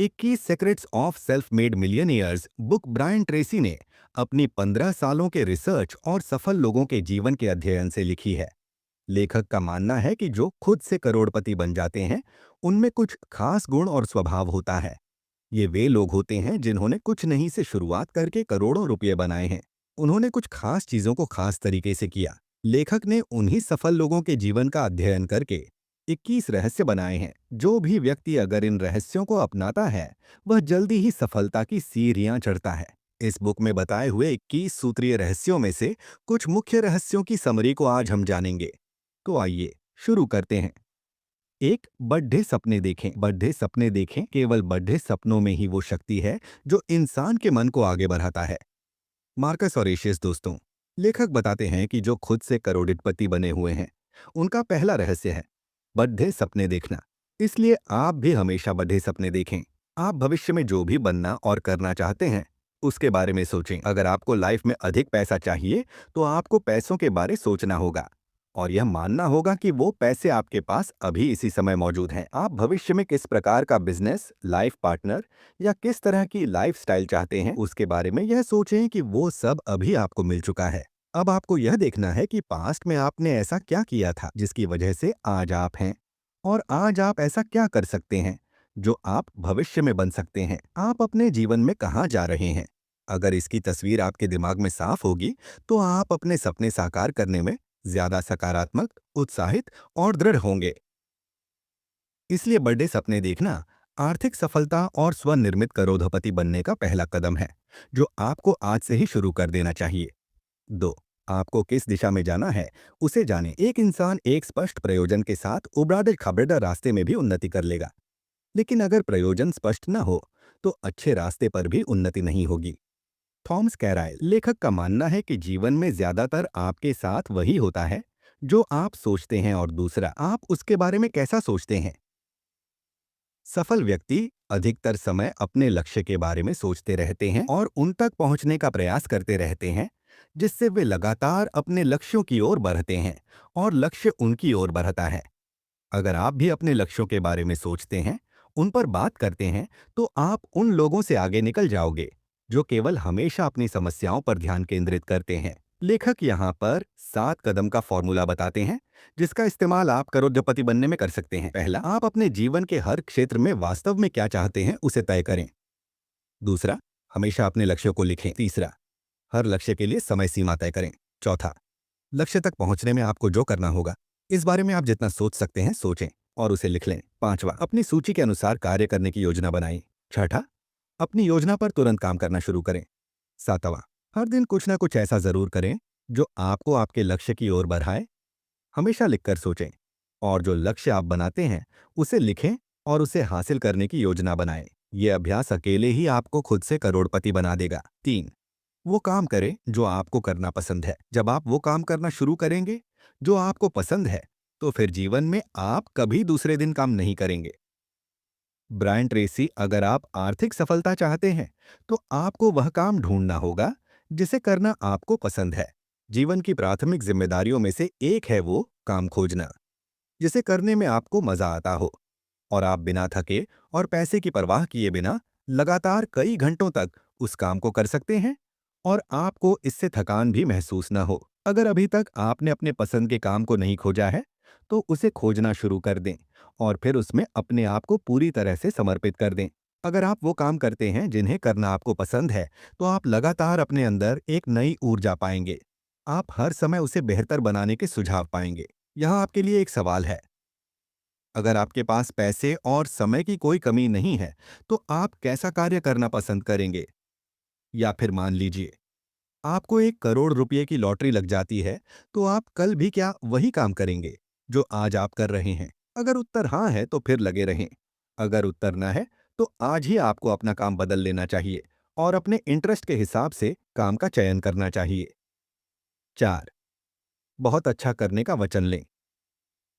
21 secrets of self made millionaires book Brian Tracy ने अपनी 15 सालों के रिसर्च और सफल लोगों के जीवन के अध्ययन से लिखी है। लेखक का मानना है कि जो खुद से करोड़पति बन जाते हैं, उनमें कुछ खास गुण और स्वभाव होता है। ये वे लोग होते हैं जिन्होंने कुछ नहीं से शुरुआत करके करोड़ों रुपए बनाए हैं। उन्होंने कुछ खास चीजों को खास तरीके से किया। लेखक ने उन्हीं सफल लोगों के जीवन का अध्ययन करके 21 रहस्य बनाए हैं। जो भी व्यक्ति अगर इन रहस्यों को अपनाता है, वह जल्दी ही सफलता की सीढ़ियां चढ़ता है। इस बुक में बताए हुए 21 सूत्रीय रहस्यों में से कुछ मुख्य रहस्यों की समरी को आज हम जानेंगे। तो आइए शुरू करते हैं। एक, बड़े सपने देखें। बड़े सपने देखें, केवल बड़े सपनों में ही वो शक्ति है जो इंसान के मन को आगे बढ़ाता है। मार्कस ऑरेशियस। दोस्तों, लेखक बताते हैं कि जो खुद से करोड़पति बने हुए हैं, उनका पहला रहस्य है बड़े सपने देखना। इसलिए आप भी हमेशा बड़े सपने देखें। आप भविष्य में जो भी बनना और करना चाहते हैं, उसके बारे में सोचें। अगर आपको लाइफ में अधिक पैसा चाहिए, तो आपको पैसों के बारे सोचना होगा और यह मानना होगा कि वो पैसे आपके पास अभी इसी समय मौजूद हैं। आप भविष्य में किस प्रकार का बिजनेस, लाइफ पार्टनर या किस तरह की लाइफस्टाइल चाहते हैं, उसके बारे में यह सोचें कि वो सब अभी आपको मिल चुका है। अब आपको यह देखना है कि पास्ट में आपने ऐसा क्या किया था जिसकी वजह से आज आप हैं, और आज आप ऐसा क्या कर सकते हैं जो आप भविष्य में बन सकते हैं। आप अपने जीवन में कहाँ जा रहे हैं। अगर इसकी तस्वीर आपके दिमाग में साफ होगी, तो आप अपने सपने साकार करने में ज्यादा सकारात्मक, उत्साहित और दृढ़ होंगे। इसलिए बड़े सपने देखना आर्थिक सफलता और स्वनिर्मित करोड़पति बनने का पहला कदम है, जो आपको आज से ही शुरू कर देना चाहिए। 2, आपको किस दिशा में जाना है, उसे जानें। एक इंसान एक स्पष्ट प्रयोजन के साथ उबराडे खबरदार रास्ते में भी उन्नति कर लेगा, लेकिन अगर प्रयोजन स्पष्ट न हो, तो अच्छे रास्ते पर भी उन्नति नहीं होगी। थॉमस कैराइल। लेखक का मानना है कि जीवन में ज्यादातर आपके साथ वही होता है जो आप सोचते हैं, और दूसरा आप उसके बारे में कैसा सोचते हैं। सफल व्यक्ति अधिकतर समय अपने लक्ष्य के बारे में सोचते रहते हैं और उन तक पहुंचने का प्रयास करते रहते हैं, जिससे वे लगातार अपने लक्ष्यों की ओर बढ़ते हैं और लक्ष्य उनकी ओर बढ़ता है। अगर आप भी अपने लक्ष्यों के बारे में सोचते हैं, उन पर बात करते हैं, तो आप उन लोगों से आगे निकल जाओगे जो केवल हमेशा अपनी समस्याओं पर ध्यान केंद्रित करते हैं। लेखक यहाँ पर 7 कदम का फॉर्मूला बताते हैं, जिसका इस्तेमाल आप करोड़पति बनने में कर सकते हैं। पहला, आप अपने जीवन के हर क्षेत्र में वास्तव में क्या चाहते हैं उसे तय करें। दूसरा, हमेशा अपने लक्ष्यों को लिखें। तीसरा, हर लक्ष्य के लिए समय सीमा तय करें। चौथा, लक्ष्य तक पहुंचने में आपको जो करना होगा, इस बारे में आप जितना सोच सकते हैं सोचें और उसे लिख लें। पांचवा, अपनी सूची के अनुसार कार्य करने की योजना बनाएं। छठा, अपनी योजना पर तुरंत काम करना शुरू करें। सातवां, हर दिन कुछ ना कुछ ऐसा जरूर करें जो आपको आपके लक्ष्य की ओर बढ़ाए। हमेशा लिखकर सोचें, और जो लक्ष्य आप बनाते हैं उसे लिखें और उसे हासिल करने की योजना बनाएं। यह अभ्यास अकेले ही आपको खुद से करोड़पति बना देगा। 3, वो काम करें जो आपको करना पसंद है। जब आप वो काम करना शुरू करेंगे जो आपको पसंद है, तो फिर जीवन में आप कभी दूसरे दिन काम नहीं करेंगे। Brian Tracy. अगर आप आर्थिक सफलता चाहते हैं, तो आपको वह काम ढूंढना होगा जिसे करना आपको पसंद है। जीवन की प्राथमिक जिम्मेदारियों में से एक है वो काम खोजना जिसे करने में आपको मजा आता हो, और आप बिना थके और पैसे की परवाह किए बिना लगातार कई घंटों तक उस काम को कर सकते हैं, और आपको इससे थकान भी महसूस न हो। अगर अभी तक आपने अपने पसंद के काम को नहीं खोजा है, तो उसे खोजना शुरू कर दें और फिर उसमें अपने आप को पूरी तरह से समर्पित कर दें। अगर आप वो काम करते हैं जिन्हें करना आपको पसंद है, तो आप लगातार अपने अंदर एक नई ऊर्जा पाएंगे। आप हर समय उसे बेहतर बनाने के सुझाव पाएंगे। यहाँ आपके लिए एक सवाल है। अगर आपके पास पैसे और समय की कोई कमी नहीं है, तो आप कैसा कार्य करना पसंद करेंगे? या फिर मान लीजिए आपको 1 करोड़ रुपए की लॉटरी लग जाती है, तो आप कल भी क्या वही काम करेंगे जो आज आप कर रहे हैं? अगर उत्तर हाँ है, तो फिर लगे रहें। अगर उत्तर ना है, तो आज ही आपको अपना काम बदल लेना चाहिए और अपने इंटरेस्ट के हिसाब से काम का चयन करना चाहिए। 4, बहुत अच्छा करने का वचन लें।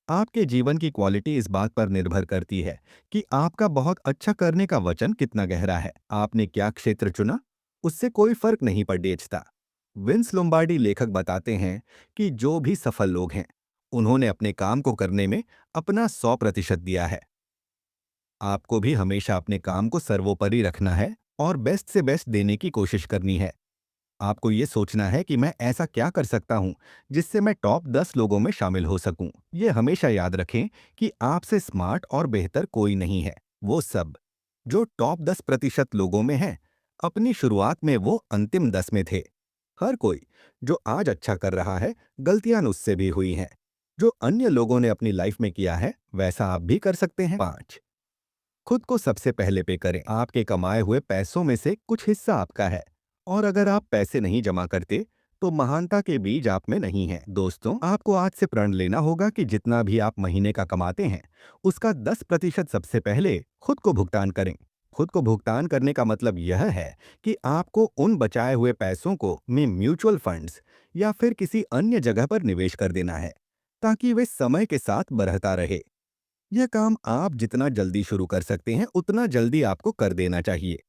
आपके जीवन की क्वालिटी इस बात पर निर्भर करती है कि आपका बहुत अच्छा करने का वचन कितना गहरा है। आपने क्या क्षेत्र चुना, उससे कोई फर्क नहीं पड़ता। Vince Lombardi. लेखक बताते हैं कि जो भी सफल लोग हैं, उन्होंने अपने काम को करने में अपना 100% दिया है। आपको भी हमेशा अपने काम को सर्वोपरि रखना है और बेस्ट से बेस्ट देने की कोशिश करनी है। आपको ये सोचना है कि मैं ऐसा क्या कर सकता हूँ जिससे मैं टॉप 10 लोगों में शामिल हो सकूं। ये हमेशा याद रखें कि आपसे स्मार्ट और बेहतर कोई नहीं है। वो सब जो टॉप 10% लोगों में है, अपनी शुरुआत में वो अंतिम 10 में थे। हर कोई जो आज अच्छा कर रहा है, गलतियां उससे भी हुई हैं। जो अन्य लोगों ने अपनी लाइफ में किया है, वैसा आप भी कर सकते हैं। 5, खुद को सबसे पहले पे करें। आपके कमाए हुए पैसों में से कुछ हिस्सा आपका है, और अगर आप पैसे नहीं जमा करते तो महानता के बीज आप में नहीं है। दोस्तों, आपको आज से प्रण लेना होगा कि जितना भी आप महीने का कमाते हैं, उसका 10% सबसे पहले खुद को भुगतान करें। खुद को भुगतान करने का मतलब यह है कि आपको उन बचाए हुए पैसों को में म्यूचुअल फंड्स या फिर किसी अन्य जगह पर निवेश कर देना है, ताकि वे समय के साथ बढ़ता रहे। यह काम आप जितना जल्दी शुरू कर सकते हैं, उतना जल्दी आपको कर देना चाहिए।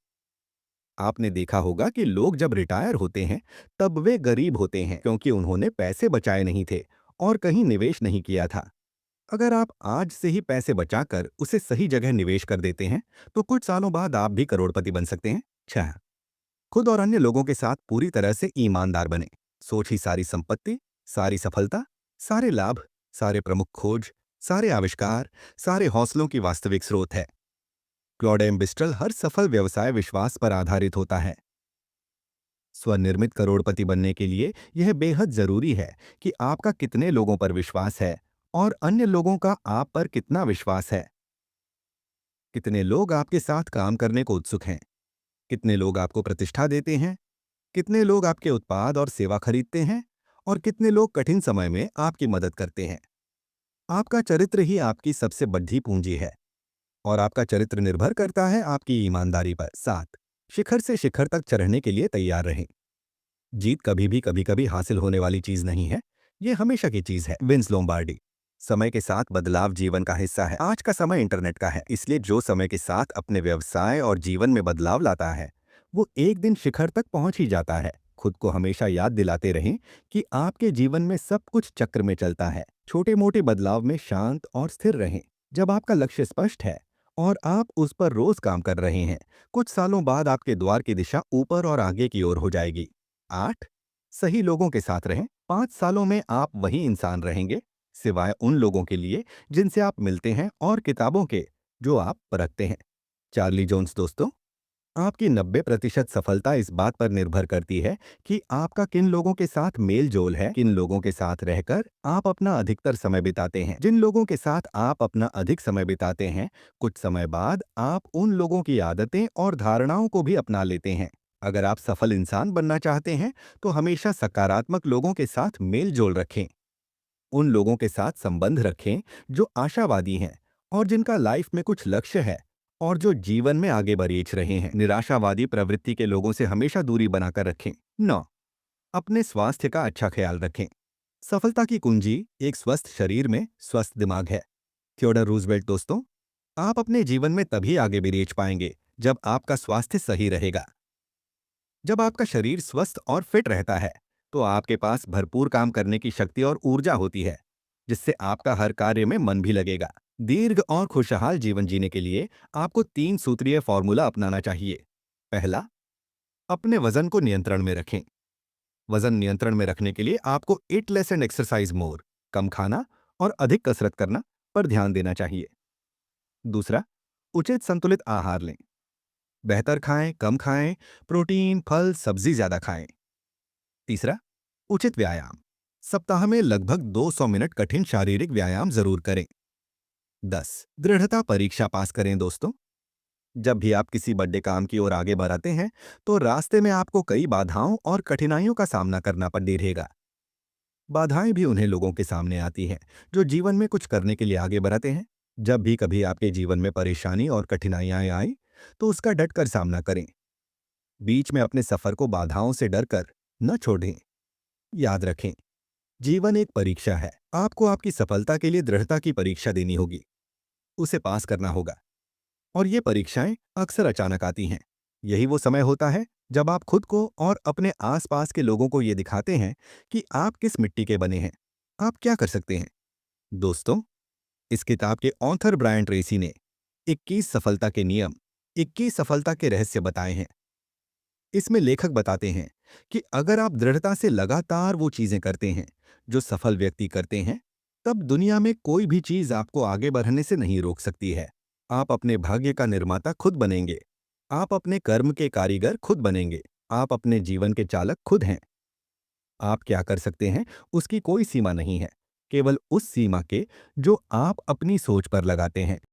आपने देखा होगा कि लोग जब रिटायर होते हैं, तब वे गरीब होते हैं क्योंकि उन्होंने पैसे बचाए नहीं थे और कहीं निवेश नहीं किया था। अगर आप आज से ही पैसे बचाकर उसे सही जगह निवेश कर देते हैं, तो कुछ सालों बाद आप भी करोड़पति बन सकते हैं। 6, खुद और अन्य लोगों के साथ पूरी तरह से ईमानदार बने। सोच ही सारी संपत्ति, सारी सफलता, सारे लाभ, सारे प्रमुख खोज, सारे आविष्कार, सारे हौसलों की वास्तविक स्रोत है। क्लॉड एम्बिस्ट्रल हर सफल व्यवसाय विश्वास पर आधारित होता है। स्वनिर्मित करोड़पति बनने के लिए यह बेहद जरूरी है कि आपका कितने लोगों पर विश्वास है और अन्य लोगों का आप पर कितना विश्वास है। कितने लोग आपके साथ काम करने को उत्सुक हैं, कितने लोग आपको प्रतिष्ठा देते हैं, कितने लोग आपके उत्पाद और सेवा खरीदते हैं, और कितने लोग कठिन समय में आपकी मदद करते हैं। आपका चरित्र ही आपकी सबसे बड़ी पूंजी है, और आपका चरित्र निर्भर करता है आपकी ईमानदारी पर। 7, शिखर से शिखर तक चढ़ने के लिए तैयार रहें। जीत कभी कभी हासिल होने वाली चीज नहीं है, ये हमेशा की चीज है। Vince Lombardi. समय के साथ बदलाव जीवन का हिस्सा है। आज का समय इंटरनेट का है, इसलिए जो समय के साथ अपने व्यवसाय और जीवन में बदलाव लाता है, वो एक दिन शिखर तक पहुंच ही जाता है। खुद को हमेशा याद दिलाते रहें कि आपके जीवन में सब कुछ चक्र में चलता है। छोटे मोटे बदलाव में शांत और स्थिर रहें। जब आपका लक्ष्य स्पष्ट है और आप उस पर रोज काम कर रहे हैं, कुछ सालों बाद आपके द्वार की दिशा ऊपर और आगे की ओर हो जाएगी। 8, सही लोगों के साथ रहें। 5 सालों में आप वही इंसान रहेंगे, सिवाय उन लोगों के लिए जिनसे आप मिलते हैं और किताबों के जो आप परखते हैं। Charlie Jones. दोस्तों, आपकी 90% सफलता इस बात पर निर्भर करती है कि आपका किन लोगों के साथ मेल जोल है, किन लोगों के साथ रहकर आप अपना अधिकतर समय बिताते हैं। जिन लोगों के साथ आप अपना अधिक समय बिताते हैं, कुछ समय बाद आप उन लोगों की आदतें और धारणाओं को भी अपना लेते हैं। अगर आप सफल इंसान बनना चाहते हैं, तो हमेशा सकारात्मक लोगों के साथ मेल जोल रखें। उन लोगों के साथ संबंध रखें जो आशावादी हैं और जिनका लाइफ में कुछ लक्ष्य है और जो जीवन में आगे बढ़ रहे हैं। निराशावादी प्रवृत्ति के लोगों से हमेशा दूरी बनाकर रखें। 9, अपने स्वास्थ्य का अच्छा ख्याल रखें। सफलता की कुंजी एक स्वस्थ शरीर में स्वस्थ दिमाग है। Theodore Roosevelt. दोस्तों, आप अपने जीवन में तभी आगे बढ़ पाएंगे जब आपका स्वास्थ्य सही रहेगा। जब आपका शरीर स्वस्थ और फिट रहता है, तो आपके पास भरपूर काम करने की शक्ति और ऊर्जा होती है, जिससे आपका हर कार्य में मन भी लगेगा। दीर्घ और खुशहाल जीवन जीने के लिए आपको 3 सूत्रीय फॉर्मूला अपनाना चाहिए। पहला, अपने वजन को नियंत्रण में रखें। वजन नियंत्रण में रखने के लिए आपको eat less and exercise more, कम खाना और अधिक कसरत करना पर ध्यान देना चाहिए। दूसरा, उचित संतुलित आहार लें। बेहतर खाएं, कम खाएं, प्रोटीन, फल, सब्जी ज्यादा खाएं। तीसरा, उचित व्यायाम। सप्ताह में लगभग 200 मिनट कठिन शारीरिक व्यायाम जरूर करें। 10, दृढ़ता परीक्षा पास करें। दोस्तों, जब भी आप किसी बड़े काम की ओर आगे बढ़ाते हैं, तो रास्ते में आपको कई बाधाओं और कठिनाइयों का सामना करना पड़ेगा। बाधाएं भी उन्हें लोगों के सामने आती हैं जो जीवन में कुछ करने के लिए आगे बढ़ते हैं। जब भी कभी आपके जीवन में परेशानी और कठिनाइयां आए, तो उसका डटकर सामना करें। बीच में अपने सफर को बाधाओं से डरकर न छोड़ें। याद रखें, जीवन एक परीक्षा है। आपको आपकी सफलता के लिए दृढ़ता की परीक्षा देनी होगी, उसे पास करना होगा। और ये परीक्षाएं अक्सर अचानक आती हैं। यही वो समय होता है जब आप खुद को और अपने आसपास के लोगों को ये दिखाते हैं कि आप किस मिट्टी के बने हैं। आप क्या कर सकते हैं। दोस्तों, इस किताब के ऑथर ब्रायन ट्रेसी ने 21 सफलता के नियम, 21 सफलता के रहस्य बताए हैं। इसमें लेखक बताते हैं कि अगर आप दृढ़ता से लगातार वो चीजें करते हैं जो सफल व्यक्ति करते हैं, तब दुनिया में कोई भी चीज आपको आगे बढ़ने से नहीं रोक सकती है। आप अपने भाग्य का निर्माता खुद बनेंगे। आप अपने कर्म के कारीगर खुद बनेंगे। आप अपने जीवन के चालक खुद हैं। आप क्या कर सकते हैं, उसकी कोई सीमा नहीं है, केवल उस सीमा के जो आप अपनी सोच पर लगाते हैं।